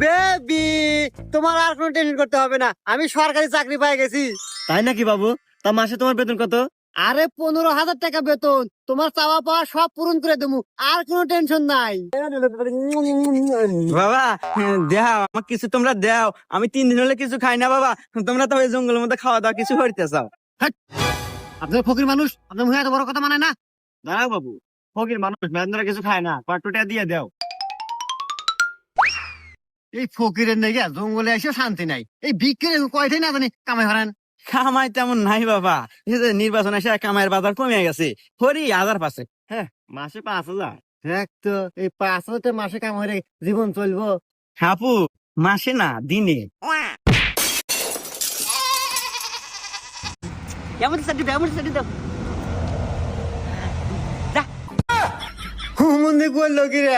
Baby, তোমার আর কোনো tension করতে হবে না, আমি সরকারি চাকরি পেয়ে গেছি। তাই নাকি বাবু? তা মাসে তোমার বেতন কত? আরে 15,000 টাকা বেতন, তোমার চাওয়া পাওয়া সব পূরণ করে দেবো, আর কোনো টেনশন নাই। বাবা দেও আমার কিছু তোমরা দেও, আমি 3 দিন হলে কিছু খাই না বাবা। তোমরা তো ওই জঙ্গলের মধ্যে খাওয়া দাওয়া কিছু করতে চাও। আপনার ফকির মানুষ, আপনার মুখে এত বড় কথা মানে না। দাঁড়াও বাবু, ফকির মানুষ মেয়েরা কিছু খায় না, কয়েকটা দিয়ে দাও। এই ফকিরের নাকি জঙ্গলে এসে শান্তি নাই, এই বিক্রি কয়টাই না জানি কামাই হারান। কামাই তেমন নাই বাবা, এই যে নির্বাচন এসে কামাইয়ের বাজার কমে গেছে, হরি 1000 পাশে। মাসে 5,000? দেখ তো, এই 5 মাসে কাম হলে জীবন চলবো? হাপু মাসে না দিনে। এমন সাথে দাও, এমন সাথে দাও। হুমন্দি করলো কি রে?